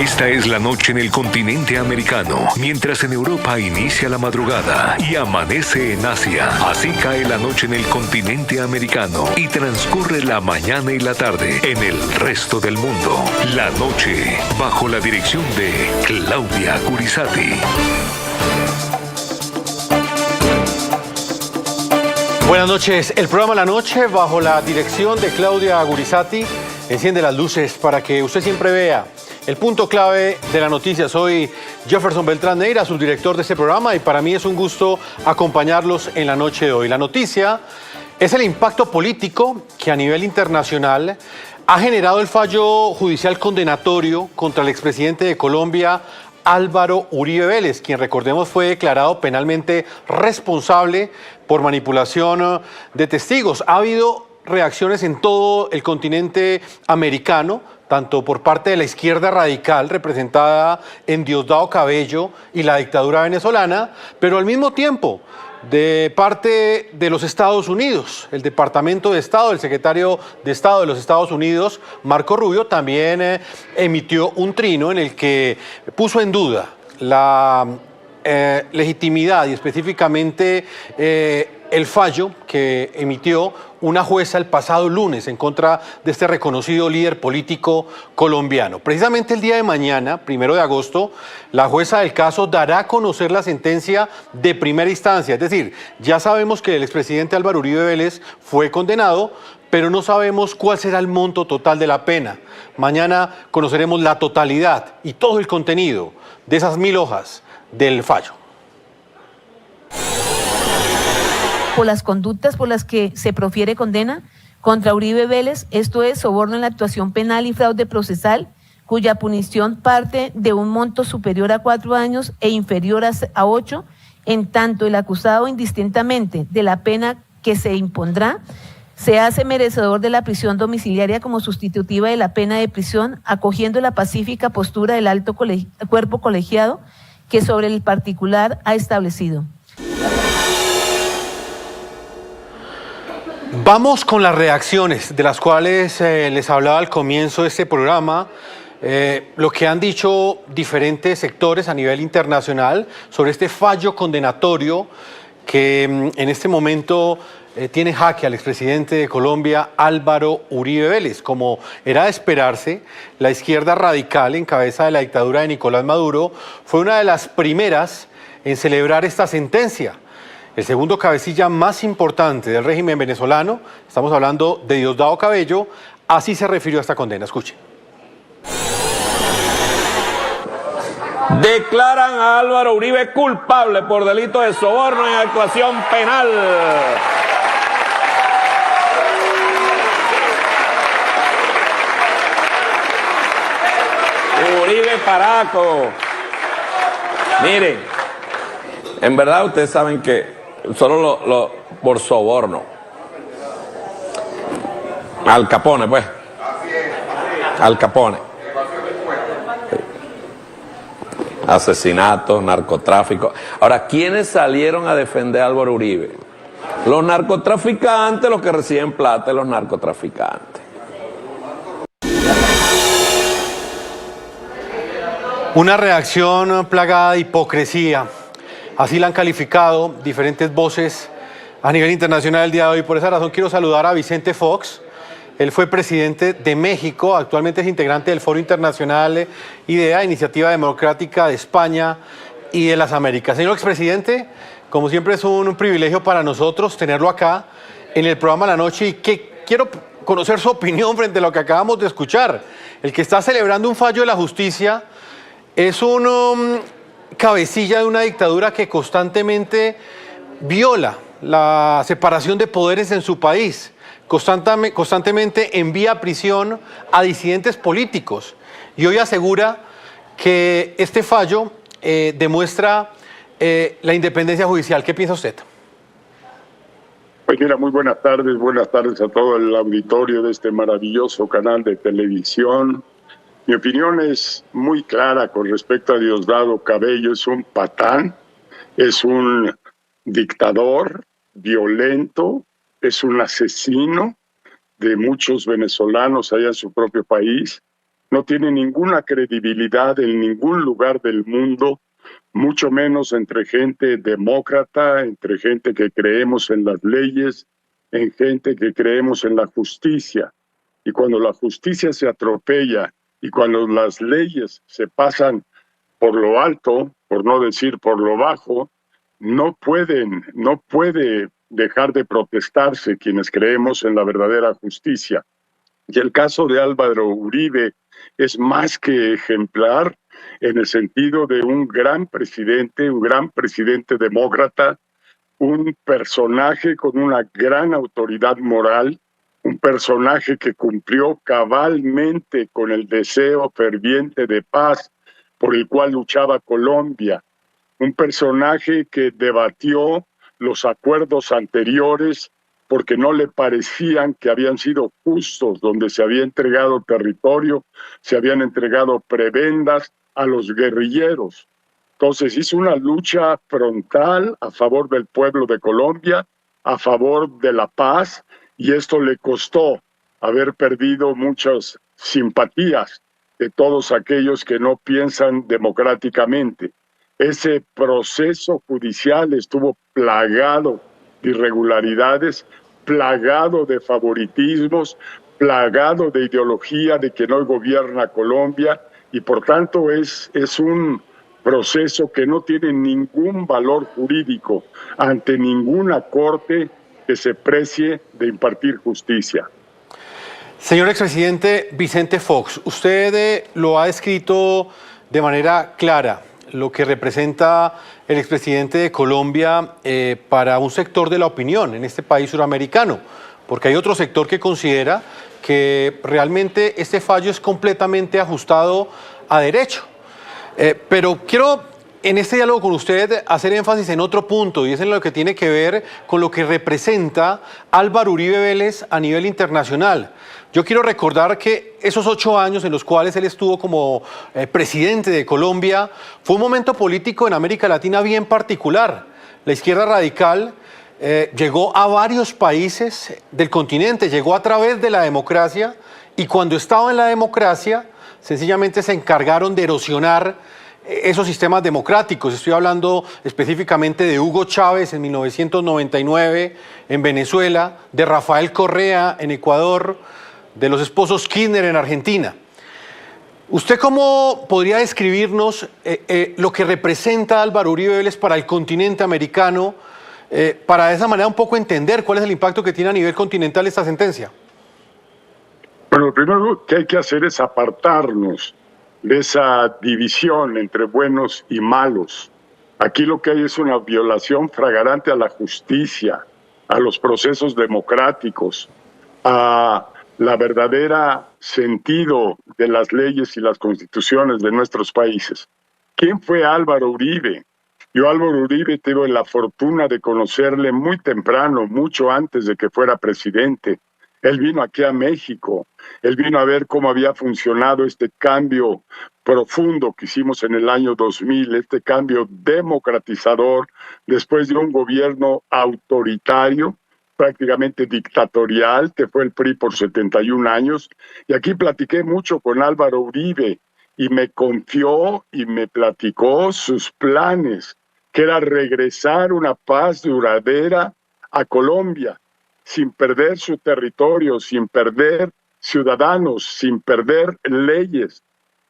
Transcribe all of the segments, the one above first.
Esta es la noche en el continente americano, mientras en Europa inicia la madrugada y amanece en Asia. Así cae la noche en el continente americano y transcurre la mañana y la tarde en el resto del mundo. La noche bajo la dirección de Claudia Gurizati. Buenas noches. El programa La Noche, bajo la dirección de Claudia Gurizati, enciende las luces para que usted siempre vea el punto clave de la noticia. Soy Jefferson Beltrán Neira, subdirector de este programa, y para mí es un gusto acompañarlos en la noche de hoy. La noticia es el impacto político que a nivel internacional ha generado el fallo judicial condenatorio contra el expresidente de Colombia, Álvaro Uribe Vélez, quien, recordemos, fue declarado penalmente responsable por manipulación de testigos. Ha habido reacciones en todo el continente americano, tanto por parte de la izquierda radical, representada en Diosdado Cabello y la dictadura venezolana, pero al mismo tiempo de parte de los Estados Unidos. El Departamento de Estado, el secretario de Estado de los Estados Unidos, Marco Rubio, también emitió un trino en el que puso en duda la legitimidad y específicamente el fallo que emitió una jueza el pasado lunes en contra de este reconocido líder político colombiano. Precisamente el día de mañana, 1 de agosto, la jueza del caso dará a conocer la sentencia de primera instancia. Es decir, ya sabemos que el expresidente Álvaro Uribe Vélez fue condenado, pero no sabemos cuál será el monto total de la pena. Mañana conoceremos la totalidad y todo el contenido de esas 1000 hojas del fallo. Por las conductas por las que se profiere condena contra Uribe Vélez, esto es soborno en la actuación penal y fraude procesal, cuya punición parte de un monto superior a 4 años e inferior a 8, en tanto el acusado, indistintamente de la pena que se impondrá, se hace merecedor de la prisión domiciliaria como sustitutiva de la pena de prisión, acogiendo la pacífica postura del alto cuerpo colegiado que sobre el particular ha establecido. Vamos con las reacciones de las cuales les hablaba al comienzo de este programa, lo que han dicho diferentes sectores a nivel internacional sobre este fallo condenatorio que en este momento tiene jaque al expresidente de Colombia, Álvaro Uribe Vélez. Como era de esperarse, la izquierda radical en cabeza de la dictadura de Nicolás Maduro fue una de las primeras en celebrar esta sentencia. El segundo cabecilla más importante del régimen venezolano, estamos hablando de Diosdado Cabello, así se refirió a esta condena. Escuchen. Declaran a Álvaro Uribe culpable por delito de soborno en actuación penal. Uribe Paraco. Miren, en verdad ustedes saben que solo por soborno. Al Capone, pues. Al Capone. Asesinatos, narcotráfico. Ahora, ¿quiénes salieron a defender a Álvaro Uribe? Los narcotraficantes, los que reciben plata de los narcotraficantes. Una reacción plagada de hipocresía. Así la han calificado diferentes voces a nivel internacional el día de hoy. Por esa razón quiero saludar a Vicente Fox. Él fue presidente de México, actualmente es integrante del Foro Internacional IDEA, Iniciativa Democrática de España y de las Américas. Señor expresidente, como siempre es un privilegio para nosotros tenerlo acá en el programa La Noche, y que quiero conocer su opinión frente a lo que acabamos de escuchar. El que está celebrando un fallo de la justicia es un cabecilla de una dictadura que constantemente viola la separación de poderes en su país, constantemente envía a prisión a disidentes políticos, y hoy asegura que este fallo demuestra la independencia judicial. ¿Qué piensa usted? Pues mira, muy buenas tardes a todo el auditorio de este maravilloso canal de televisión. Mi opinión es muy clara con respecto a Diosdado Cabello. Es un patán, es un dictador violento, es un asesino de muchos venezolanos allá en su propio país. no tiene ninguna credibilidad en ningún lugar del mundo, mucho menos entre gente demócrata, entre gente que creemos en las leyes, en gente que creemos en la justicia. Y cuando la justicia se atropella y cuando las leyes se pasan por lo alto, por no decir por lo bajo, no puede dejar de protestarse quienes creemos en la verdadera justicia. Y el caso de Álvaro Uribe es más que ejemplar en el sentido de un gran presidente demócrata, un personaje con una gran autoridad moral, un personaje que cumplió cabalmente con el deseo ferviente de paz por el cual luchaba Colombia, un personaje que debatió los acuerdos anteriores porque no le parecían que habían sido justos, donde se había entregado territorio, se habían entregado prebendas a los guerrilleros. Entonces hizo una lucha frontal a favor del pueblo de Colombia, a favor de la paz, y esto le costó haber perdido muchas simpatías de todos aquellos que no piensan democráticamente. Ese proceso judicial estuvo plagado de irregularidades, plagado de favoritismos, plagado de ideología de que no gobierna Colombia, y por tanto es un proceso que no tiene ningún valor jurídico ante ninguna corte que se precie de impartir justicia. Señor expresidente Vicente Fox, usted lo ha descrito de manera clara, lo que representa el expresidente de Colombia para un sector de la opinión en este país suramericano, porque hay otro sector que considera que realmente este fallo es completamente ajustado a derecho. Pero quiero en este diálogo con usted hacer énfasis en otro punto, y es en lo que tiene que ver con lo que representa Álvaro Uribe Vélez a nivel internacional. Yo quiero recordar que esos 8 años en los cuales él estuvo como presidente de Colombia fue un momento político en América Latina bien particular. La izquierda radical llegó a varios países del continente, llegó a través de la democracia, y cuando estaba en la democracia sencillamente se encargaron de erosionar esos sistemas democráticos. Estoy hablando específicamente de Hugo Chávez en 1999 en Venezuela, de Rafael Correa en Ecuador, de los esposos Kirchner en Argentina. ¿Usted cómo podría describirnos lo que representa Álvaro Uribe Vélez para el continente americano, para de esa manera un poco entender cuál es el impacto que tiene a nivel continental esta sentencia? Bueno, lo primero que hay que hacer es apartarnos de esa división entre buenos y malos. Aquí lo que hay es una violación flagrante a la justicia, a los procesos democráticos, a la verdadera sentido de las leyes y las constituciones de nuestros países. ¿Quién fue Álvaro Uribe? Yo Álvaro Uribe tuve la fortuna de conocerle muy temprano, mucho antes de que fuera presidente. Él vino aquí a México, él vino a ver cómo había funcionado este cambio profundo que hicimos en el año 2000, este cambio democratizador después de un gobierno autoritario, prácticamente dictatorial, que fue el PRI por 71 años. Y aquí platiqué mucho con Álvaro Uribe y me confió y me platicó sus planes, que era regresar una paz duradera a Colombia, sin perder su territorio, sin perder ciudadanos, sin perder leyes.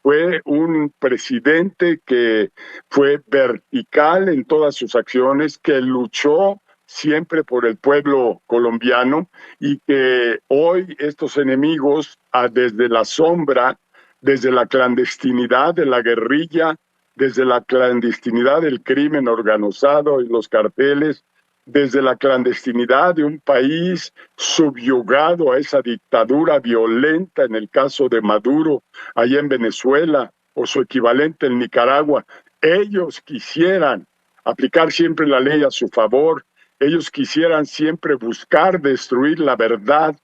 Fue un presidente que fue vertical en todas sus acciones, que luchó siempre por el pueblo colombiano, y que hoy estos enemigos, desde la sombra, desde la clandestinidad de la guerrilla, desde la clandestinidad del crimen organizado y los carteles, desde la clandestinidad de un país subyugado a esa dictadura violenta, en el caso de Maduro, allá en Venezuela, o su equivalente en Nicaragua, ellos quisieran aplicar siempre la ley a su favor, ellos quisieran siempre buscar destruir la verdad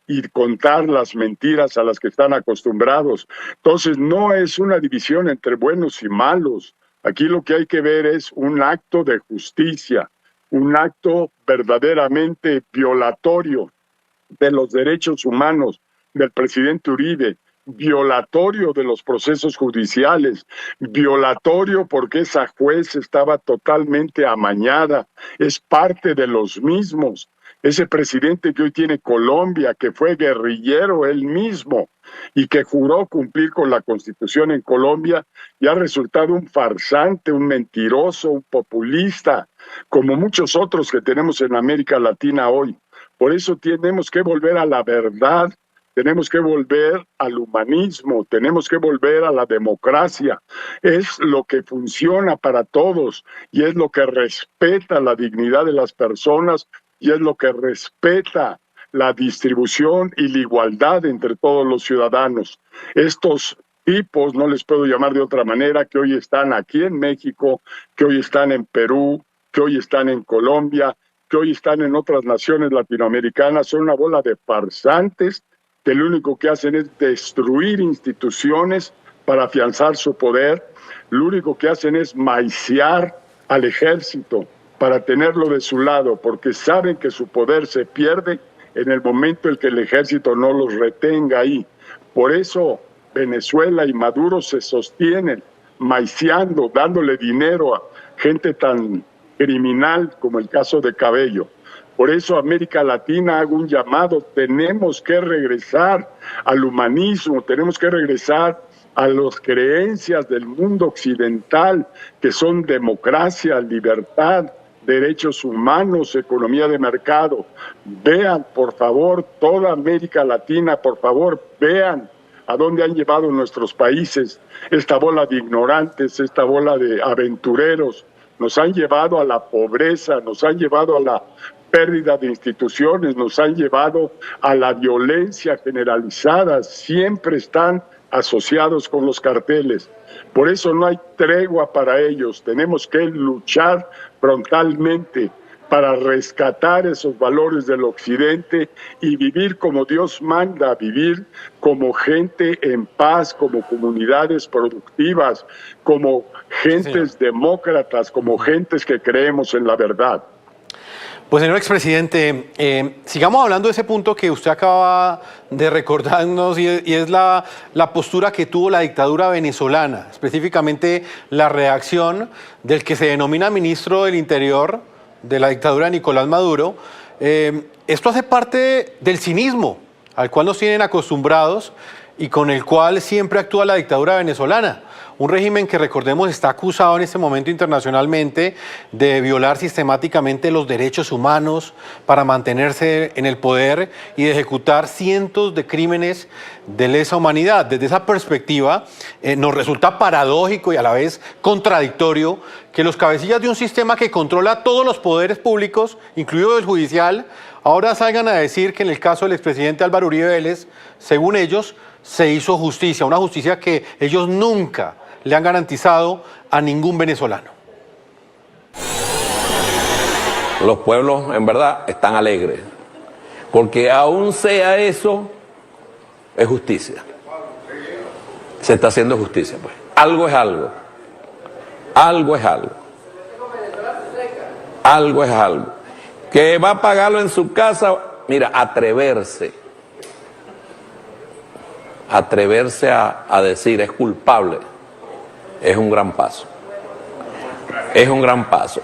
y contar las mentiras a las que están acostumbrados. Entonces no es una división entre buenos y malos. Aquí lo que hay que ver es un acto de justicia, un acto verdaderamente violatorio de los derechos humanos del presidente Uribe, violatorio de los procesos judiciales, violatorio porque esa juez estaba totalmente amañada, es parte de los mismos. Ese presidente que hoy tiene Colombia, que fue guerrillero él mismo y que juró cumplir con la Constitución en Colombia, y ha resultado un farsante, un mentiroso, un populista, como muchos otros que tenemos en América Latina hoy. Por eso tenemos que volver a la verdad, tenemos que volver al humanismo, tenemos que volver a la democracia. Es lo que funciona para todos y es lo que respeta la dignidad de las personas y es lo que respeta la distribución y la igualdad entre todos los ciudadanos. Estos tipos, no les puedo llamar de otra manera, que hoy están aquí en México, que hoy están en Perú, que hoy están en Colombia, que hoy están en otras naciones latinoamericanas, son una bola de farsantes que lo único que hacen es destruir instituciones para afianzar su poder, lo único que hacen es maiciar al ejército para tenerlo de su lado, porque saben que su poder se pierde en el momento en que el ejército no los retenga ahí. Por eso Venezuela y Maduro se sostienen maiciando, dándole dinero a gente tan criminal como el caso de Cabello. Por eso América Latina hago un llamado, tenemos que regresar al humanismo, tenemos que regresar a las creencias del mundo occidental, que son democracia, libertad, derechos humanos, economía de mercado. Vean, por favor, toda América Latina, por favor, vean a dónde han llevado nuestros países esta bola de ignorantes, esta bola de aventureros. Nos han llevado a la pobreza, nos han llevado a la pérdida de instituciones, nos han llevado a la violencia generalizada, siempre están asociados con los carteles. Por eso no hay tregua para ellos, tenemos que luchar frontalmente para rescatar esos valores del occidente y vivir como Dios manda, vivir como gente en paz, como comunidades productivas, como gentes demócratas, como gentes que creemos en la verdad. Pues, señor expresidente, sigamos hablando de ese punto que usted acaba de recordarnos y es la postura que tuvo la dictadura venezolana, específicamente la reacción del que se denomina ministro del Interior de la dictadura Nicolás Maduro. Esto hace parte del cinismo al cual nos tienen acostumbrados y con el cual siempre actúa la dictadura venezolana. Un régimen que, recordemos, está acusado en este momento internacionalmente de violar sistemáticamente los derechos humanos para mantenerse en el poder y de ejecutar cientos de crímenes de lesa humanidad. Desde esa perspectiva, nos resulta paradójico y a la vez contradictorio que los cabecillas de un sistema que controla todos los poderes públicos, incluido el judicial, ahora salgan a decir que en el caso del expresidente Álvaro Uribe Vélez, según ellos, se hizo justicia, una justicia que ellos nunca le han garantizado a ningún venezolano. Los pueblos, en verdad, están alegres, porque aún sea eso, es justicia. Se está haciendo justicia, pues. Algo es algo. Algo es algo. Algo es algo. Que va a pagarlo en su casa, mira, atreverse a decir es culpable, es un gran paso. Es un gran paso.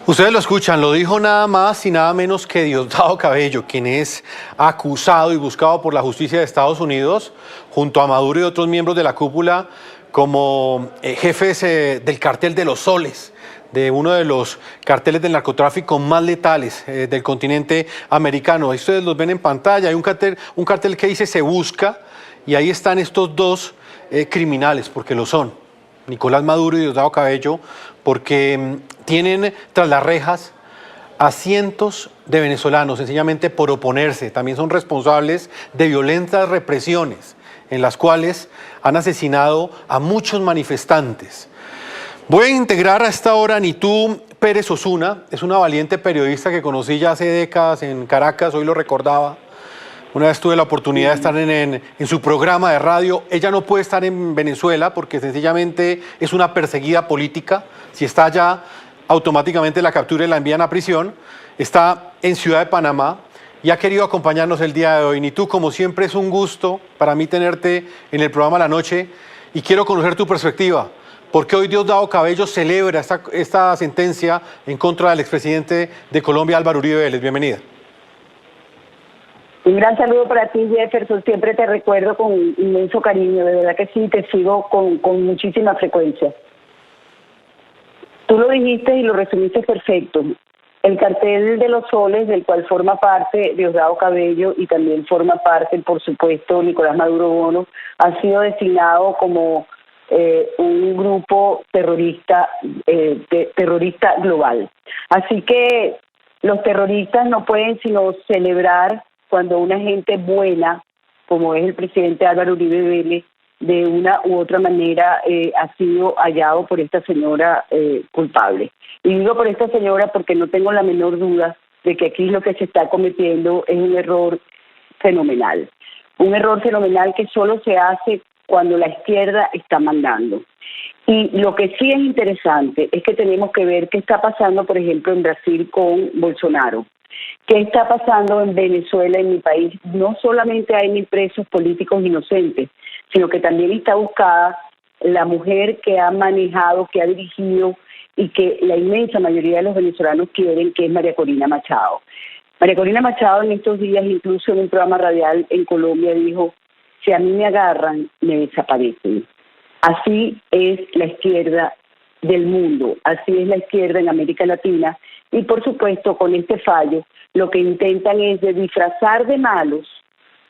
Ustedes lo escuchan, lo dijo nada más y nada menos que Diosdado Cabello, quien es acusado y buscado por la justicia de Estados Unidos, junto a Maduro y otros miembros de la cúpula, como jefes del cartel de los soles, de uno de los carteles del narcotráfico más letales del continente americano. Ahí ustedes los ven en pantalla, hay un cartel que dice Se Busca, y ahí están estos dos criminales, porque lo son, Nicolás Maduro y Diosdado Cabello, porque tienen tras las rejas a cientos de venezolanos, sencillamente por oponerse. También son responsables de violentas represiones, en las cuales han asesinado a muchos manifestantes. Voy a integrar a esta hora a Nitú Pérez Osuna, es una valiente periodista que conocí ya hace décadas en Caracas, hoy lo recordaba. Una vez tuve la oportunidad de estar en su programa de radio. Ella no puede estar en Venezuela porque sencillamente es una perseguida política. Si está allá, automáticamente la captura y la envían a prisión. Está en Ciudad de Panamá y ha querido acompañarnos el día de hoy. Ni tú, como siempre, es un gusto para mí tenerte en el programa La Noche y quiero conocer tu perspectiva. ¿Por qué hoy Diosdado Cabello celebra esta sentencia en contra del expresidente de Colombia, Álvaro Uribe Vélez? Bienvenida. Un gran saludo para ti, Jefferson. Siempre te recuerdo con inmenso cariño. De verdad que sí, te sigo con muchísima frecuencia. Tú lo dijiste y lo resumiste perfecto. El cartel de los soles, del cual forma parte Diosdado Cabello y también forma parte, por supuesto, Nicolás Maduro Bono, ha sido designado como un grupo terrorista, terrorista global. Así que los terroristas no pueden sino celebrar cuando una gente buena, como es el presidente Álvaro Uribe Vélez, de una u otra manera ha sido hallado por esta señora culpable. Y digo por esta señora porque no tengo la menor duda de que aquí lo que se está cometiendo es un error fenomenal. Un error fenomenal que solo se hace cuando la izquierda está mandando. Y lo que sí es interesante es que tenemos que ver qué está pasando, por ejemplo, en Brasil con Bolsonaro. ¿Qué está pasando en Venezuela, en mi país? No solamente hay 1.000 presos políticos inocentes, sino que también está buscada la mujer que ha manejado, que ha dirigido y que la inmensa mayoría de los venezolanos quieren, que es María Corina Machado. María Corina Machado en estos días, incluso en un programa radial en Colombia, dijo: si a mí me agarran, me desaparecen. Así es la izquierda del mundo, así es la izquierda en América Latina, y por supuesto con este fallo lo que intentan es de disfrazar de malos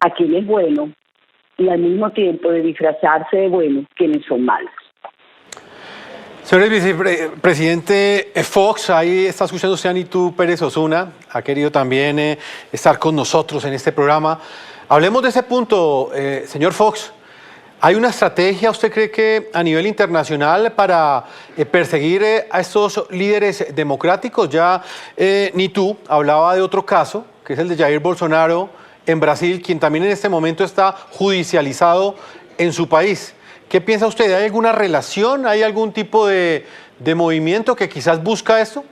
a quienes es bueno y al mismo tiempo de disfrazarse de buenos quienes son malos. Señor vicepresidente Fox, ahí está escuchando usted a Nitu Pérez Osuna, ha querido también estar con nosotros en este programa. Hablemos de ese punto, señor Fox. ¿Hay una estrategia, usted cree que a nivel internacional para perseguir a estos líderes democráticos? Ya Nitu hablaba de otro caso, que es el de Jair Bolsonaro en Brasil, quien también en este momento está judicializado en su país. ¿Qué piensa usted? ¿Hay alguna relación? ¿Hay algún tipo de movimiento que quizás busca esto?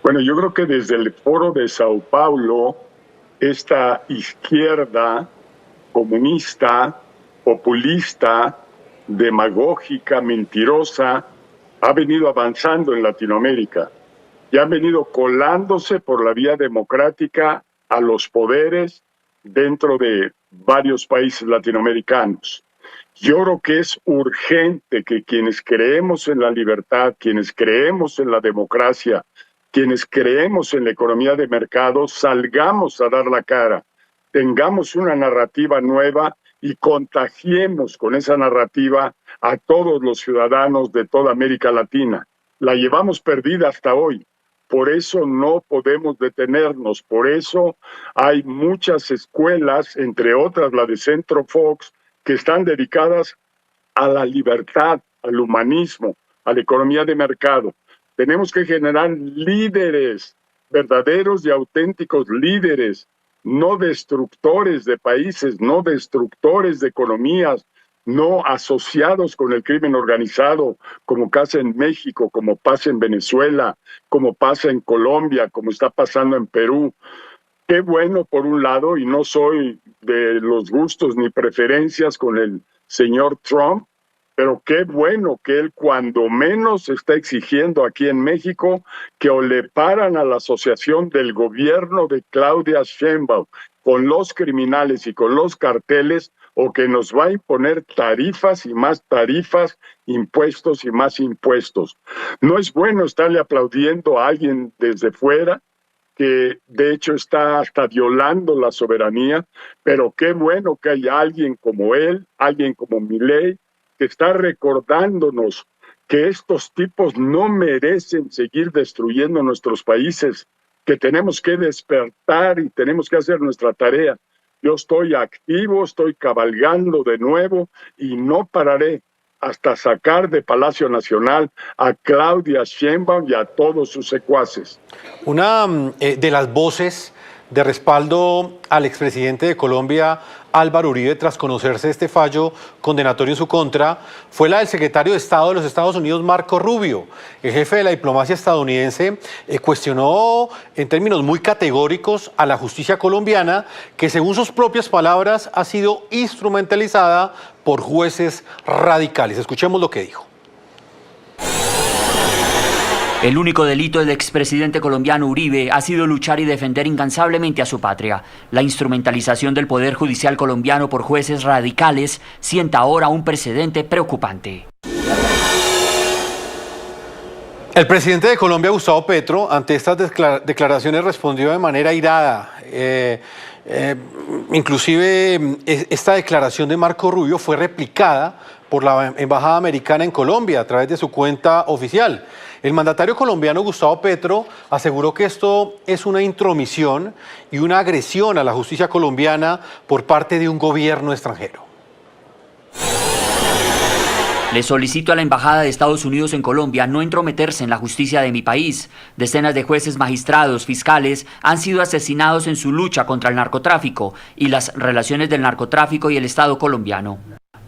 Bueno, yo creo que desde el foro de Sao Paulo, esta izquierda comunista, populista, demagógica, mentirosa, ha venido avanzando en Latinoamérica y han venido colándose por la vía democrática a los poderes dentro de varios países latinoamericanos. Yo creo que es urgente que quienes creemos en la libertad, quienes creemos en la democracia, quienes creemos en la economía de mercado, salgamos a dar la cara, tengamos una narrativa nueva y contagiemos con esa narrativa a todos los ciudadanos de toda América Latina. La llevamos perdida hasta hoy. Por eso no podemos detenernos, por eso hay muchas escuelas, entre otras la de Centro Fox, que están dedicadas a la libertad, al humanismo, a la economía de mercado. Tenemos que generar líderes, verdaderos y auténticos líderes, no destructores de países, no destructores de economías, no asociados con el crimen organizado, como pasa en México, como pasa en Venezuela, como pasa en Colombia, como está pasando en Perú. Qué bueno por un lado, y no soy de los gustos ni preferencias con el señor Trump, pero qué bueno que él cuando menos está exigiendo aquí en México que o le paran a la asociación del gobierno de Claudia Sheinbaum con los criminales y con los carteles, o que nos va a imponer tarifas y más tarifas, impuestos y más impuestos. No es bueno estarle aplaudiendo a alguien desde fuera, que de hecho está hasta violando la soberanía, pero qué bueno que haya alguien como él, alguien como Milei, que está recordándonos que estos tipos no merecen seguir destruyendo nuestros países, que tenemos que despertar y tenemos que hacer nuestra tarea. Yo estoy activo, estoy cabalgando de nuevo y no pararé hasta sacar de Palacio Nacional a Claudia Sheinbaum y a todos sus secuaces. Una de las voces de respaldo al expresidente de Colombia, Álvaro Uribe, tras conocerse este fallo condenatorio en su contra, fue la del secretario de Estado de los Estados Unidos, Marco Rubio. El jefe de la diplomacia estadounidense cuestionó en términos muy categóricos a la justicia colombiana, que según sus propias palabras ha sido instrumentalizada por jueces radicales. Escuchemos lo que dijo. El único delito del expresidente colombiano Uribe ha sido luchar y defender incansablemente a su patria. La instrumentalización del Poder Judicial colombiano por jueces radicales sienta ahora un precedente preocupante. El presidente de Colombia, Gustavo Petro, ante estas declaraciones respondió de manera airada. Inclusive esta declaración de Marco Rubio fue replicada por la Embajada Americana en Colombia a través de su cuenta oficial. El mandatario colombiano Gustavo Petro aseguró que esto es una intromisión y una agresión a la justicia colombiana por parte de un gobierno extranjero. Le solicito a la Embajada de Estados Unidos en Colombia no entrometerse en la justicia de mi país. Decenas de jueces, magistrados, fiscales han sido asesinados en su lucha contra el narcotráfico y las relaciones del narcotráfico y el Estado colombiano.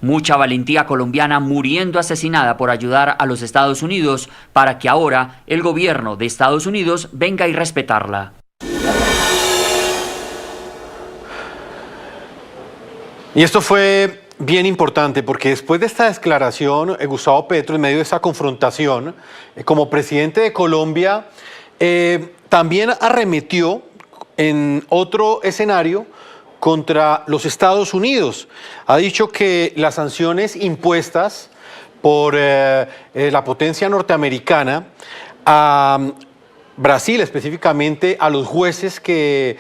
Mucha valentía colombiana muriendo asesinada por ayudar a los Estados Unidos para que ahora el gobierno de Estados Unidos venga a respetarla. Y esto fue bien importante porque después de esta declaración, Gustavo Petro, en medio de esa confrontación, como presidente de Colombia, también arremetió en otro escenario contra los Estados Unidos. Ha dicho que las sanciones impuestas por la potencia norteamericana a Brasil, específicamente a los jueces que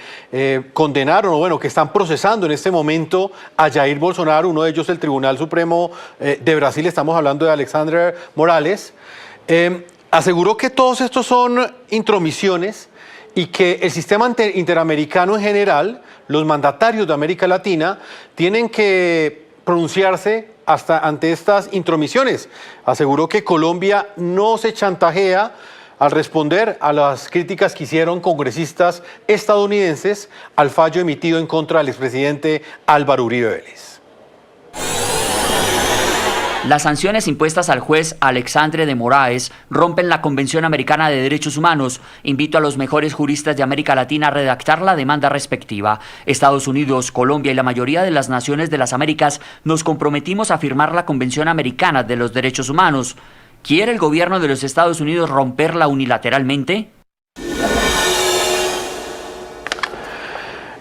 condenaron, o bueno, que están procesando en este momento a Jair Bolsonaro, uno de ellos el Tribunal Supremo de Brasil, estamos hablando de Alexandre Morales, aseguró que todos estos son intromisiones y que el sistema interamericano en general, los mandatarios de América Latina, tienen que pronunciarse ante estas intromisiones. Aseguró que Colombia no se chantajea al responder a las críticas que hicieron congresistas estadounidenses al fallo emitido en contra del expresidente Álvaro Uribe Vélez. Las sanciones impuestas al juez Alexandre de Moraes rompen la Convención Americana de Derechos Humanos. Invito a los mejores juristas de América Latina a redactar la demanda respectiva. Estados Unidos, Colombia y la mayoría de las naciones de las Américas nos comprometimos a firmar la Convención Americana de los Derechos Humanos. ¿Quiere el gobierno de los Estados Unidos romperla unilateralmente?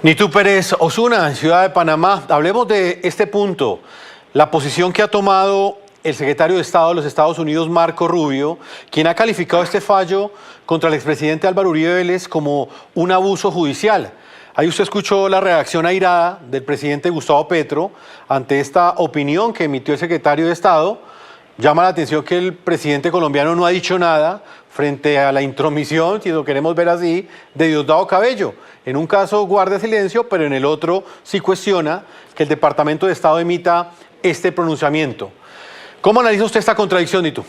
Nitu Pérez Osuna, en Ciudad de Panamá. Hablemos de este punto. La posición que ha tomado el secretario de Estado de los Estados Unidos, Marco Rubio, quien ha calificado este fallo contra el expresidente Álvaro Uribe Vélez como un abuso judicial. Ahí usted escuchó la reacción airada del presidente Gustavo Petro ante esta opinión que emitió el secretario de Estado. Llama la atención que el presidente colombiano no ha dicho nada frente a la intromisión, si lo queremos ver así, de Diosdado Cabello. En un caso guarda silencio, pero en el otro sí cuestiona que el Departamento de Estado emita este pronunciamiento. ¿Cómo analiza usted esta contradicción, Nitu?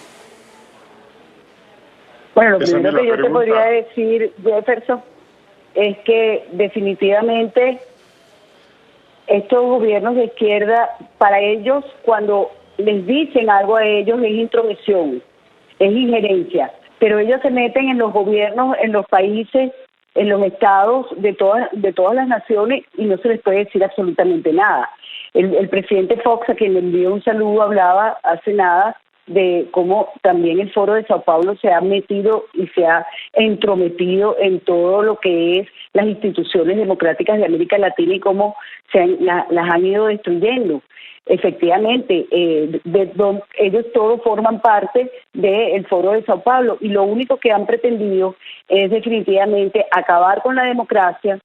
Bueno, lo primero que yo te podría decir, Jefferson, es que definitivamente estos gobiernos de izquierda, para ellos, cuando les dicen algo a ellos, es intromisión, es injerencia, pero ellos se meten en los gobiernos, en los países, en los estados de todas las naciones y no se les puede decir absolutamente nada. El presidente Fox, a quien le envió un saludo, hablaba hace nada de cómo también el Foro de Sao Paulo se ha metido y se ha entrometido en todo lo que es las instituciones democráticas de América Latina y cómo las han ido destruyendo. Efectivamente, ellos todos forman parte del Foro de Sao Paulo y lo único que han pretendido es definitivamente acabar con la democracia,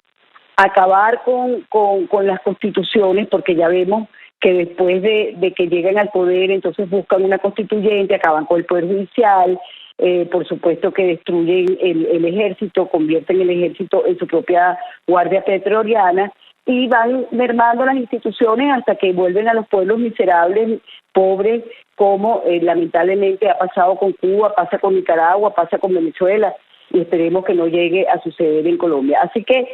acabar con las constituciones, porque ya vemos que después de que llegan al poder, entonces buscan una constituyente, acaban con el Poder Judicial, por supuesto que destruyen el ejército, convierten el ejército en su propia guardia pretoriana y van mermando las instituciones hasta que vuelven a los pueblos miserables, pobres, como lamentablemente ha pasado con Cuba, pasa con Nicaragua, pasa con Venezuela y esperemos que no llegue a suceder en Colombia. Así que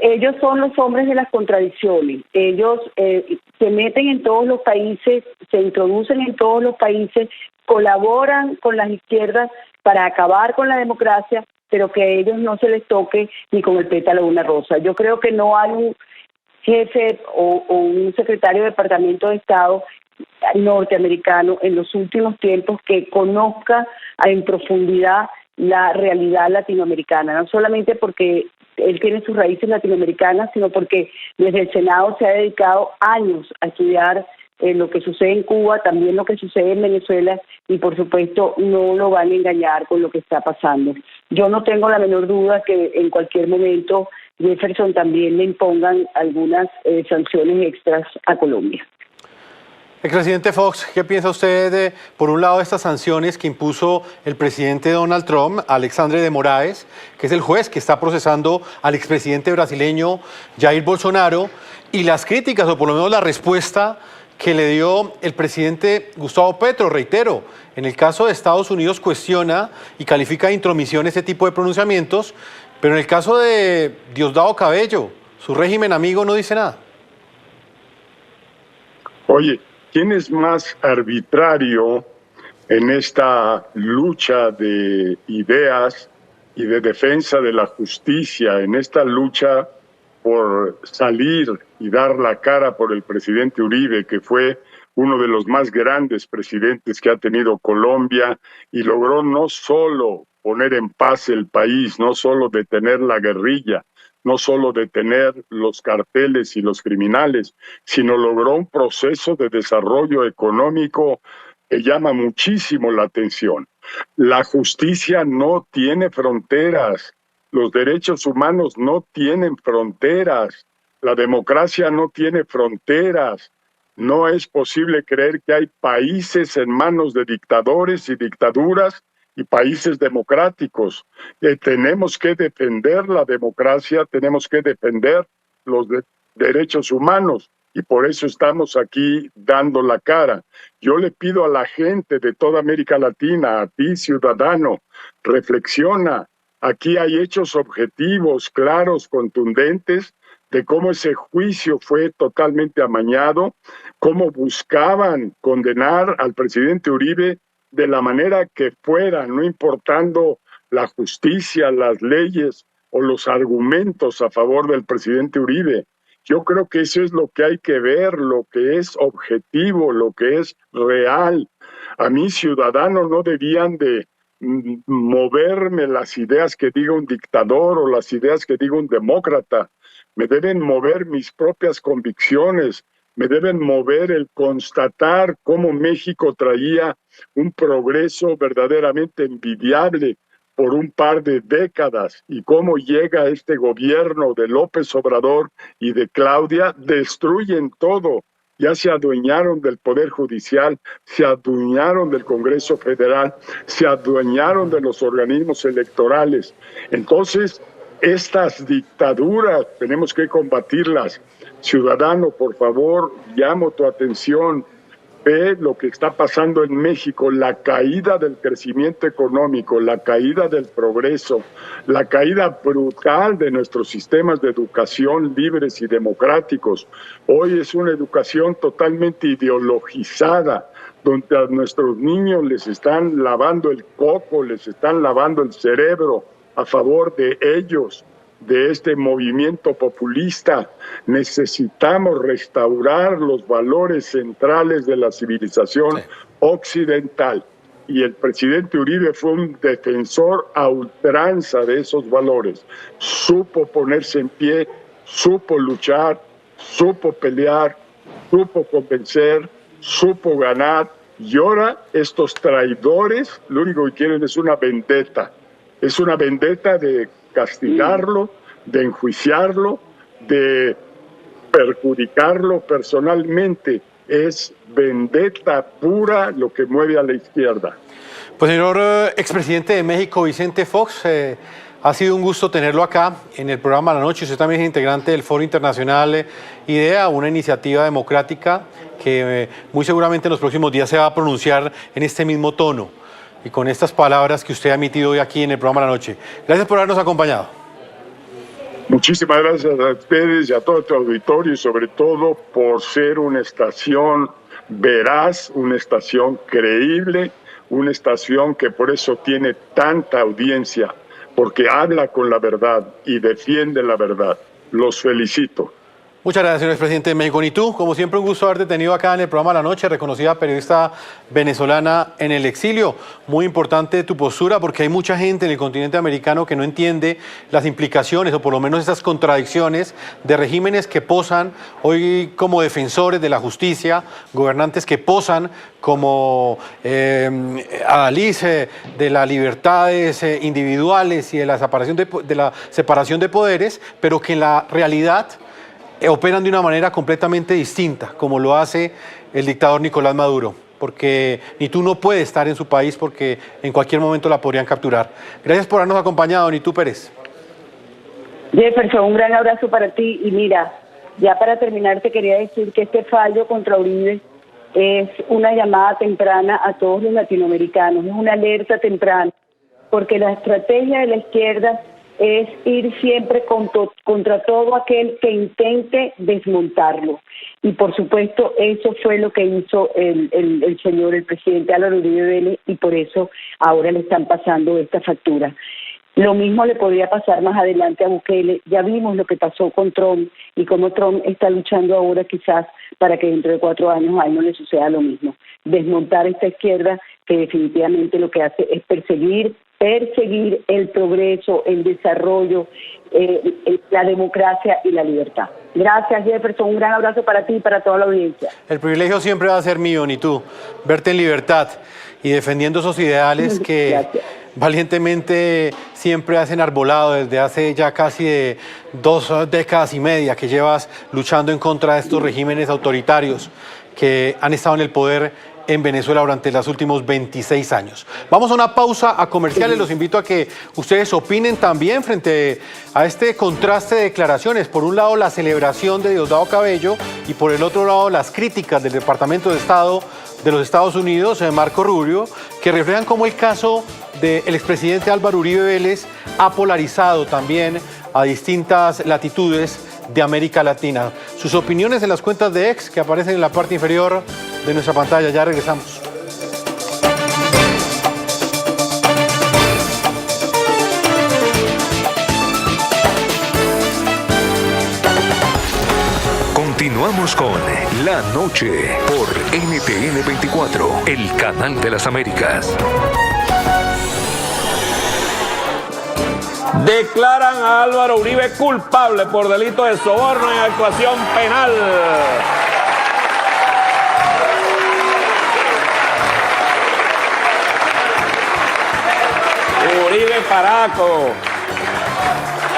Ellos son los hombres de las contradicciones. Ellos se meten en todos los países, se introducen en todos los países, colaboran con las izquierdas para acabar con la democracia, pero que a ellos no se les toque ni con el pétalo de una rosa. Yo creo que no hay un jefe o un secretario de Departamento de Estado norteamericano en los últimos tiempos que conozca en profundidad la realidad latinoamericana, no solamente porque él tiene sus raíces latinoamericanas, sino porque desde el Senado se ha dedicado años a estudiar lo que sucede en Cuba, también lo que sucede en Venezuela, y por supuesto no lo van a engañar con lo que está pasando. Yo no tengo la menor duda que en cualquier momento Jefferson también le impongan algunas sanciones extras a Colombia. Expresidente Fox, ¿qué piensa usted por un lado, de estas sanciones que impuso el presidente Donald Trump, Alexandre de Moraes, que es el juez que está procesando al expresidente brasileño Jair Bolsonaro, y las críticas, o por lo menos la respuesta que le dio el presidente Gustavo Petro? Reitero, en el caso de Estados Unidos cuestiona y califica de intromisión ese tipo de pronunciamientos, pero en el caso de Diosdado Cabello, su régimen amigo, no dice nada. Oye, ¿quién es más arbitrario en esta lucha de ideas y de defensa de la justicia, en esta lucha por salir y dar la cara por el presidente Uribe, que fue uno de los más grandes presidentes que ha tenido Colombia y logró no solo poner en paz el país, no solo detener la guerrilla, no solo detener los carteles y los criminales, sino logró un proceso de desarrollo económico que llama muchísimo la atención. La justicia no tiene fronteras, los derechos humanos no tienen fronteras, la democracia no tiene fronteras. No es posible creer que hay países en manos de dictadores y dictaduras y países democráticos. Tenemos que defender la democracia, tenemos que defender los derechos humanos, y por eso estamos aquí dando la cara. Yo le pido a la gente de toda América Latina, a ti ciudadano, reflexiona. Aquí hay hechos objetivos, claros, contundentes, de cómo ese juicio fue totalmente amañado, cómo buscaban condenar al presidente Uribe de la manera que fuera, no importando la justicia, las leyes o los argumentos a favor del presidente Uribe. Yo creo que eso es lo que hay que ver, lo que es objetivo, lo que es real. A mí, ciudadanos, no debían de moverme las ideas que diga un dictador o las ideas que diga un demócrata. Me deben mover mis propias convicciones, me deben mover el constatar cómo México traía un progreso verdaderamente envidiable por un par de décadas, y cómo llega este gobierno de López Obrador y de Claudia, destruyen todo. Ya se adueñaron del Poder Judicial, se adueñaron del Congreso Federal, se adueñaron de los organismos electorales. Entonces, estas dictaduras tenemos que combatirlas. Ciudadano, por favor, llamo tu atención. Ve lo que está pasando en México, la caída del crecimiento económico, la caída del progreso, la caída brutal de nuestros sistemas de educación libres y democráticos. Hoy es una educación totalmente ideologizada, donde a nuestros niños les están lavando el coco, les están lavando el cerebro a favor de ellos, de este movimiento populista. Necesitamos restaurar los valores centrales de la civilización occidental. Y el presidente Uribe fue un defensor a ultranza de esos valores. Supo ponerse en pie, supo luchar, supo pelear, supo convencer, supo ganar. Y ahora estos traidores lo único que quieren es una vendetta. Es una vendetta de castigarlo, de enjuiciarlo, de perjudicarlo personalmente. Es vendetta pura lo que mueve a la izquierda. Pues señor expresidente de México, Vicente Fox, ha sido un gusto tenerlo acá en el programa La Noche. Usted también es integrante del Foro Internacional IDEA, una iniciativa democrática que muy seguramente en los próximos días se va a pronunciar en este mismo tono y con estas palabras que usted ha emitido hoy aquí en el programa La Noche. Gracias por habernos acompañado. Muchísimas gracias a ustedes y a todo tu auditorio y sobre todo por ser una estación veraz, una estación creíble, una estación que por eso tiene tanta audiencia, porque habla con la verdad y defiende la verdad. Los felicito. Muchas gracias, señor expresidente de México. Y tú, como siempre, un gusto haberte tenido acá en el programa La Noche, reconocida periodista venezolana en el exilio. Muy importante tu postura porque hay mucha gente en el continente americano que no entiende las implicaciones o por lo menos esas contradicciones de regímenes que posan hoy como defensores de la justicia, gobernantes que posan como adalid de las libertades individuales y de la separación de poderes, pero que en la realidad operan de una manera completamente distinta, como lo hace el dictador Nicolás Maduro, porque Nitu no puede estar en su país porque en cualquier momento la podrían capturar. Gracias por habernos acompañado, Nitu Pérez. Jefferson, un gran abrazo para ti y mira, ya para terminar te quería decir que este fallo contra Uribe es una llamada temprana a todos los latinoamericanos, es una alerta temprana, porque la estrategia de la izquierda es ir siempre contra todo aquel que intente desmontarlo. Y por supuesto eso fue lo que hizo el presidente Álvaro Uribe Vélez, y por eso ahora le están pasando esta factura. Lo mismo le podría pasar más adelante a Bukele. Ya vimos lo que pasó con Trump y cómo Trump está luchando ahora quizás para que dentro de 4 años a él no le suceda lo mismo. Desmontar esta izquierda que definitivamente lo que hace es perseguir el progreso, el desarrollo, la democracia y la libertad. Gracias, Jefferson. Un gran abrazo para ti y para toda la audiencia. El privilegio siempre va a ser mío, Nitu, verte en libertad y defendiendo esos ideales que Gracias. Valientemente siempre has enarbolado desde hace ya casi 2 décadas y media que llevas luchando en contra de estos regímenes autoritarios que han estado en el poder en Venezuela durante los últimos 26 años. Vamos a una pausa a comerciales. Los invito a que ustedes opinen también frente a este contraste de declaraciones. Por un lado, la celebración de Diosdado Cabello y por el otro lado, las críticas del Departamento de Estado de los Estados Unidos, Marco Rubio, que reflejan cómo el caso del expresidente Álvaro Uribe Vélez ha polarizado también a distintas latitudes de América Latina. Sus opiniones en las cuentas de X que aparecen en la parte inferior de nuestra pantalla. Ya regresamos. Continuamos con La Noche por NTN 24, el canal de las Américas. Declaran a Álvaro Uribe culpable por delito de soborno en actuación penal. Uribe Paraco.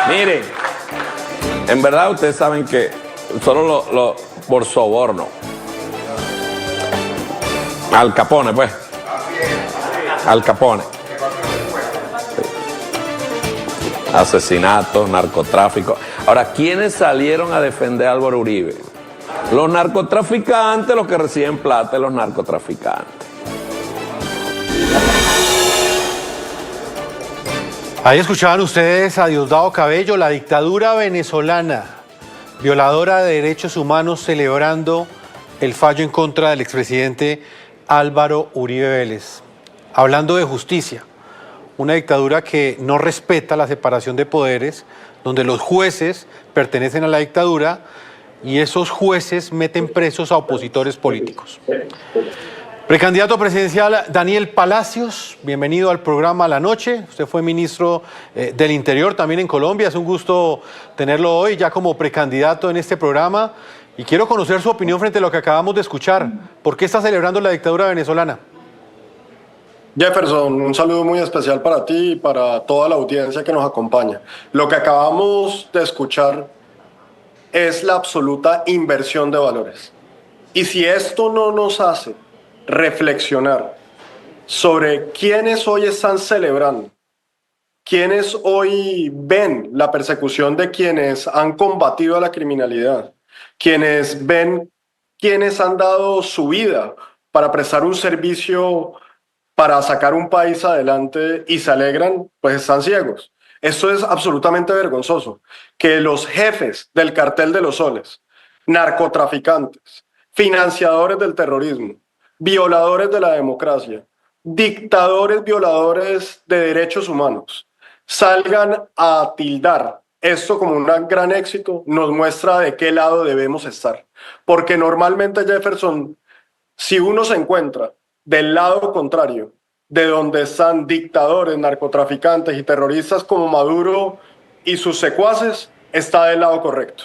Miren, en verdad ustedes saben que solo por soborno. Al Capone, pues. Al Capone. Asesinatos, narcotráfico. Ahora, ¿quiénes salieron a defender a Álvaro Uribe? Los narcotraficantes, los que reciben plata de los narcotraficantes. Ahí escuchaban ustedes a Diosdado Cabello, la dictadura venezolana, violadora de derechos humanos, celebrando el fallo en contra del expresidente Álvaro Uribe Vélez. Hablando de justicia, una dictadura que no respeta la separación de poderes, donde los jueces pertenecen a la dictadura y esos jueces meten presos a opositores políticos. Precandidato presidencial Daniel Palacios, bienvenido al programa La Noche. Usted fue ministro del Interior también en Colombia. Es un gusto tenerlo hoy ya como precandidato en este programa. Y quiero conocer su opinión frente a lo que acabamos de escuchar. ¿Por qué está celebrando la dictadura venezolana? Jefferson, un saludo muy especial para ti y para toda la audiencia que nos acompaña. Lo que acabamos de escuchar es la absoluta inversión de valores. Y si esto no nos hace reflexionar sobre quiénes hoy están celebrando, quiénes hoy ven la persecución de quienes han combatido a la criminalidad, quienes ven quienes han dado su vida para prestar un servicio, para sacar un país adelante y se alegran, pues están ciegos. Esto es absolutamente vergonzoso, que los jefes del cartel de los soles, narcotraficantes, financiadores del terrorismo, violadores de la democracia, dictadores violadores de derechos humanos, salgan a tildar esto como un gran éxito, nos muestra de qué lado debemos estar. Porque normalmente, Jefferson, si uno se encuentra del lado contrario, de donde están dictadores, narcotraficantes y terroristas como Maduro y sus secuaces, está del lado correcto.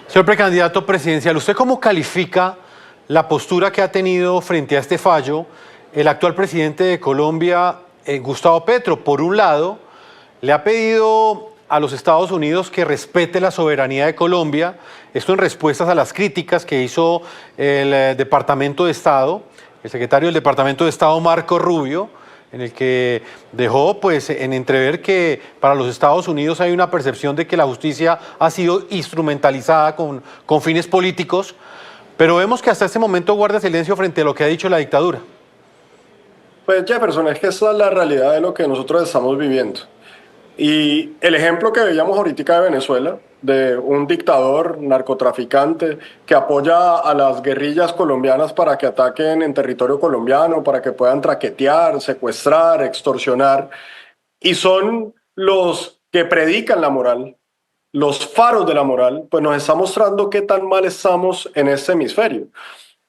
Señor precandidato presidencial, ¿usted cómo califica la postura que ha tenido frente a este fallo el actual presidente de Colombia, Gustavo Petro? Por un lado, le ha pedido a los Estados Unidos que respete la soberanía de Colombia, esto en respuestas a las críticas que hizo el Departamento de Estado, el secretario del Departamento de Estado, Marco Rubio, en el que dejó pues en entrever que para los Estados Unidos hay una percepción de que la justicia ha sido instrumentalizada con fines políticos, pero vemos que hasta este momento guarda silencio frente a lo que ha dicho la dictadura. Pues Jefferson, es que esa es la realidad de lo que nosotros estamos viviendo. Y el ejemplo que veíamos ahorita de Venezuela, de un dictador narcotraficante que apoya a las guerrillas colombianas para que ataquen en territorio colombiano, para que puedan traquetear, secuestrar, extorsionar, y son los que predican la moral, los faros de la moral, pues nos está mostrando qué tan mal estamos en este hemisferio.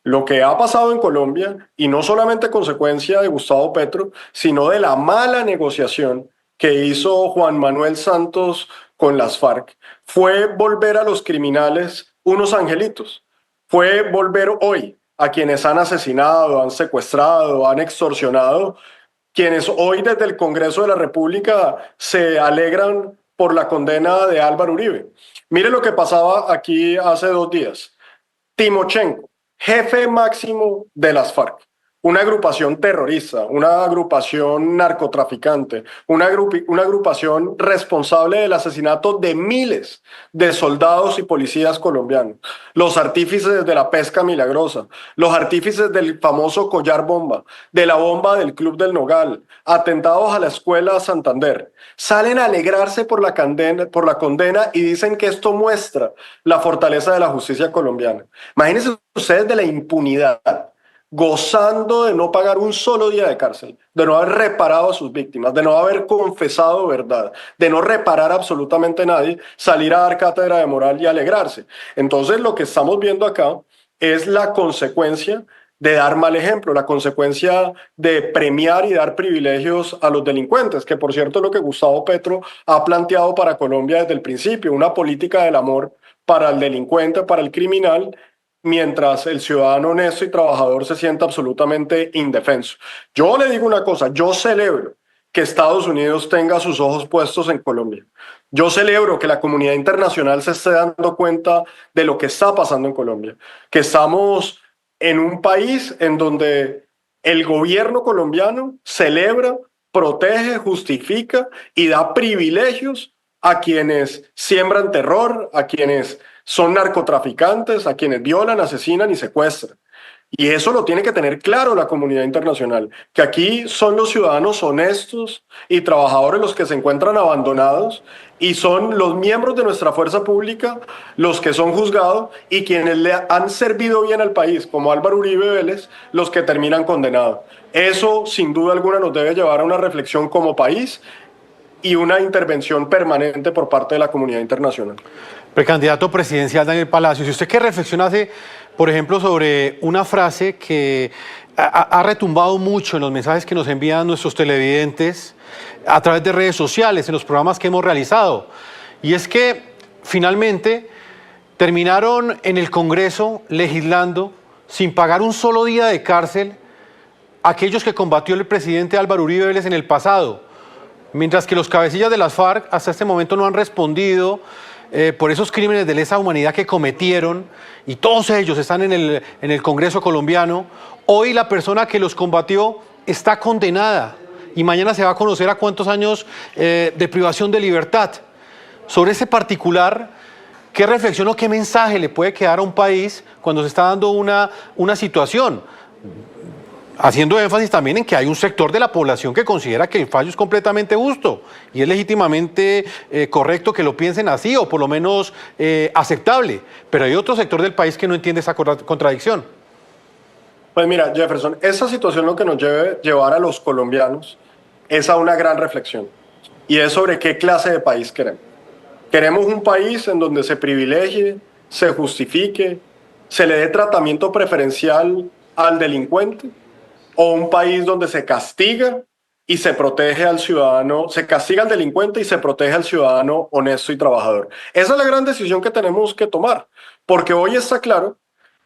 Lo que ha pasado en Colombia, y no solamente consecuencia de Gustavo Petro, sino de la mala negociación que hizo Juan Manuel Santos con las FARC, fue volver a los criminales unos angelitos. Fue volver hoy a quienes han asesinado, han secuestrado, han extorsionado, quienes hoy desde el Congreso de la República se alegran por la condena de Álvaro Uribe. Mire lo que pasaba aquí hace 2 días. Timochenko, jefe máximo de las FARC, una agrupación terrorista, una agrupación narcotraficante, una agrupación responsable del asesinato de miles de soldados y policías colombianos, los artífices de la pesca milagrosa, los artífices del famoso collar bomba, de la bomba del Club del Nogal, atentados a la escuela Santander, salen a alegrarse por la condena y dicen que esto muestra la fortaleza de la justicia colombiana. Imagínense ustedes de la impunidad, gozando de no pagar un solo día de cárcel, de no haber reparado a sus víctimas, de no haber confesado verdad, de no reparar absolutamente a nadie, salir a dar cátedra de moral y alegrarse. Entonces lo que estamos viendo acá es la consecuencia de dar mal ejemplo, la consecuencia de premiar y dar privilegios a los delincuentes, que por cierto es lo que Gustavo Petro ha planteado para Colombia desde el principio, una política del amor para el delincuente, para el criminal, mientras el ciudadano honesto y trabajador se sienta absolutamente indefenso. Yo le digo una cosa, yo celebro que Estados Unidos tenga sus ojos puestos en Colombia. Yo celebro que la comunidad internacional se esté dando cuenta de lo que está pasando en Colombia, que estamos en un país en donde el gobierno colombiano celebra, protege, justifica y da privilegios a quienes siembran terror, a quienes son narcotraficantes, a quienes violan, asesinan y secuestran. Y eso lo tiene que tener claro la comunidad internacional, que aquí son los ciudadanos honestos y trabajadores los que se encuentran abandonados y son los miembros de nuestra fuerza pública los que son juzgados y quienes le han servido bien al país, como Álvaro Uribe Vélez, los que terminan condenados. Eso sin duda alguna nos debe llevar a una reflexión como país y una intervención permanente por parte de la comunidad internacional. Precandidato presidencial Daniel Palacios, ¿y usted qué reflexión hace, por ejemplo, sobre una frase que ha retumbado mucho en los mensajes que nos envían nuestros televidentes a través de redes sociales, en los programas que hemos realizado? Y es que finalmente terminaron en el Congreso legislando sin pagar un solo día de cárcel a aquellos que combatió el presidente Álvaro Uribe Vélez en el pasado, mientras que los cabecillas de las FARC hasta este momento no han respondido por esos crímenes de lesa humanidad que cometieron, y todos ellos están en el Congreso colombiano. Hoy la persona que los combatió está condenada y mañana se va a conocer a cuántos años de privación de libertad. Sobre ese particular, ¿qué reflexión o qué mensaje le puede quedar a un país cuando se está dando una situación haciendo énfasis también en que hay un sector de la población que considera que el fallo es completamente justo y es legítimamente correcto que lo piensen así o por lo menos aceptable, pero hay otro sector del país que no entiende esa contradicción. Pues mira, Jefferson, esa situación lo que nos debe llevar a los colombianos es a una gran reflexión y es sobre qué clase de país queremos. Queremos un país en donde se privilegie, se justifique, se le dé tratamiento preferencial al delincuente, o un país donde se castiga y se protege al ciudadano, se castiga al delincuente y se protege al ciudadano honesto y trabajador. Esa es la gran decisión que tenemos que tomar, porque hoy está claro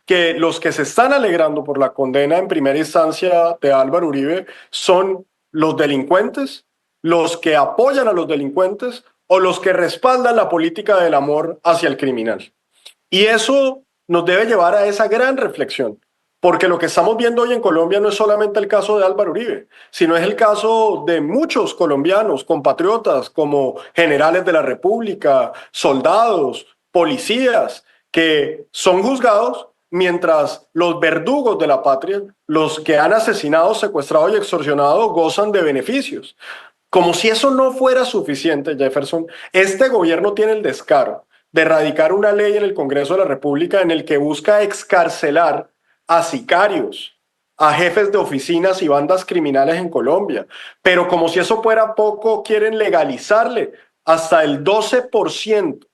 que los que se están alegrando por la condena en primera instancia de Álvaro Uribe son los delincuentes, los que apoyan a los delincuentes o los que respaldan la política del amor hacia el criminal. Y eso nos debe llevar a esa gran reflexión, porque lo que estamos viendo hoy en Colombia no es solamente el caso de Álvaro Uribe, sino es el caso de muchos colombianos, compatriotas, como generales de la República, soldados, policías, que son juzgados mientras los verdugos de la patria, los que han asesinado, secuestrado y extorsionado, gozan de beneficios. Como si eso no fuera suficiente, Jefferson, este gobierno tiene el descaro de radicar una ley en el Congreso de la República en el que busca excarcelar a sicarios, a jefes de oficinas y bandas criminales en Colombia. Pero como si eso fuera poco, quieren legalizarle hasta el 12%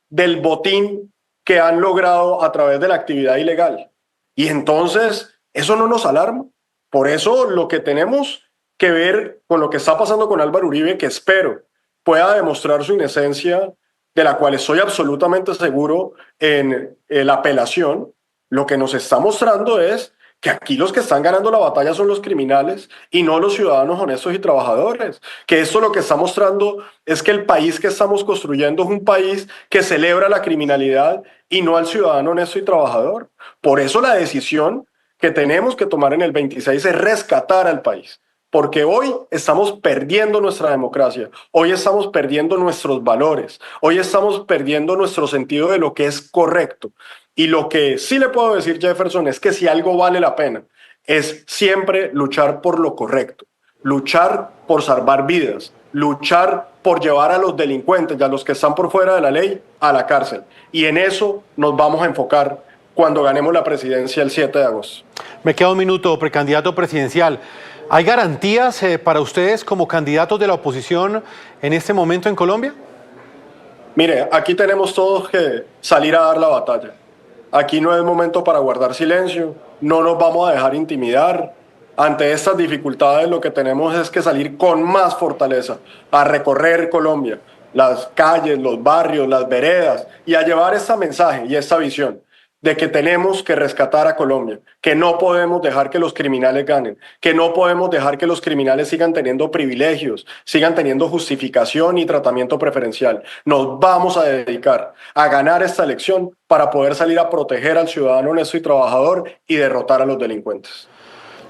del botín que han logrado a través de la actividad ilegal. Y entonces, eso no nos alarma. Por eso lo que tenemos que ver con lo que está pasando con Álvaro Uribe, que espero pueda demostrar su inocencia, de la cual estoy absolutamente seguro en la apelación, lo que nos está mostrando es que aquí los que están ganando la batalla son los criminales y no los ciudadanos honestos y trabajadores. Que esto lo que está mostrando es que el país que estamos construyendo es un país que celebra la criminalidad y no al ciudadano honesto y trabajador. Por eso la decisión que tenemos que tomar en el 26 es rescatar al país. Porque hoy estamos perdiendo nuestra democracia, hoy estamos perdiendo nuestros valores, hoy estamos perdiendo nuestro sentido de lo que es correcto. Y lo que sí le puedo decir, Jefferson, es que si algo vale la pena, es siempre luchar por lo correcto, luchar por salvar vidas, luchar por llevar a los delincuentes y a los que están por fuera de la ley a la cárcel. Y en eso nos vamos a enfocar cuando ganemos la presidencia el 7 de agosto. Me queda un minuto, precandidato presidencial. ¿Hay garantías para ustedes como candidatos de la oposición en este momento en Colombia? Mire, aquí tenemos todos que salir a dar la batalla. Aquí no es momento para guardar silencio, no nos vamos a dejar intimidar. Ante estas dificultades lo que tenemos es que salir con más fortaleza a recorrer Colombia, las calles, los barrios, las veredas y a llevar este mensaje y esta visión de que tenemos que rescatar a Colombia, que no podemos dejar que los criminales ganen, que no podemos dejar que los criminales sigan teniendo privilegios, sigan teniendo justificación y tratamiento preferencial. Nos vamos a dedicar a ganar esta elección para poder salir a proteger al ciudadano honesto y trabajador y derrotar a los delincuentes.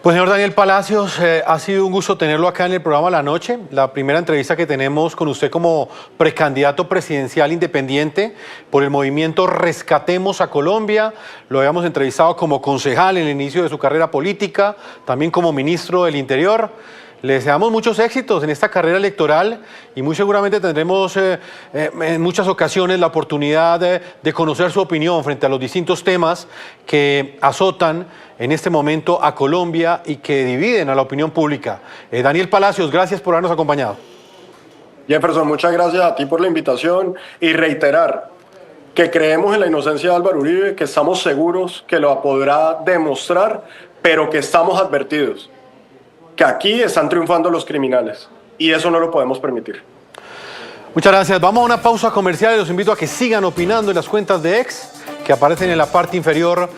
Pues señor Daniel Palacios, ha sido un gusto tenerlo acá en el programa La Noche, la primera entrevista que tenemos con usted como precandidato presidencial independiente por el movimiento Rescatemos a Colombia. Lo habíamos entrevistado como concejal en el inicio de su carrera política, también como ministro del Interior. Le deseamos muchos éxitos en esta carrera electoral y muy seguramente tendremos en muchas ocasiones la oportunidad de conocer su opinión frente a los distintos temas que azotan en este momento a Colombia y que dividen a la opinión pública. Daniel Palacios, gracias por habernos acompañado. Jefferson, muchas gracias a ti por la invitación y reiterar que creemos en la inocencia de Álvaro Uribe, que estamos seguros que lo podrá demostrar, pero que estamos advertidos que aquí están triunfando los criminales y eso no lo podemos permitir. Muchas gracias. Vamos a una pausa comercial y los invito a que sigan opinando en las cuentas de X que aparecen en la parte inferior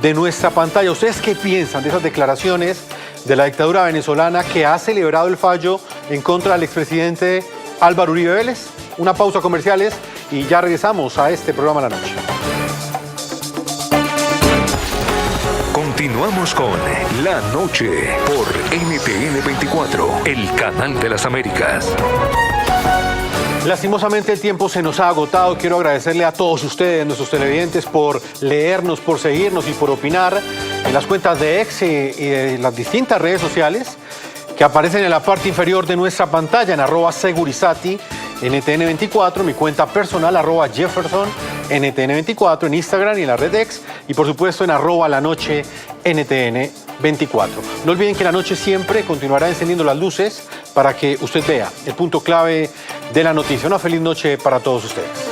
de nuestra pantalla. ¿Ustedes qué piensan de esas declaraciones de la dictadura venezolana que ha celebrado el fallo en contra del expresidente Álvaro Uribe Vélez? Una pausa comerciales y ya regresamos a este programa La Noche. Continuamos con La Noche por NTN 24, el canal de las Américas. Lastimosamente el tiempo se nos ha agotado. Quiero agradecerle a todos ustedes, nuestros televidentes, por leernos, por seguirnos y por opinar. en las cuentas de X y de las distintas redes sociales que aparecen en la parte inferior de nuestra pantalla, en @segurizati, NTN24, mi cuenta personal, @Jefferson, NTN24, en Instagram y en la red X, y por supuesto en @lanoche, NTN24. No olviden que la noche siempre continuará encendiendo las luces para que usted vea el punto clave de la noticia. Una feliz noche para todos ustedes.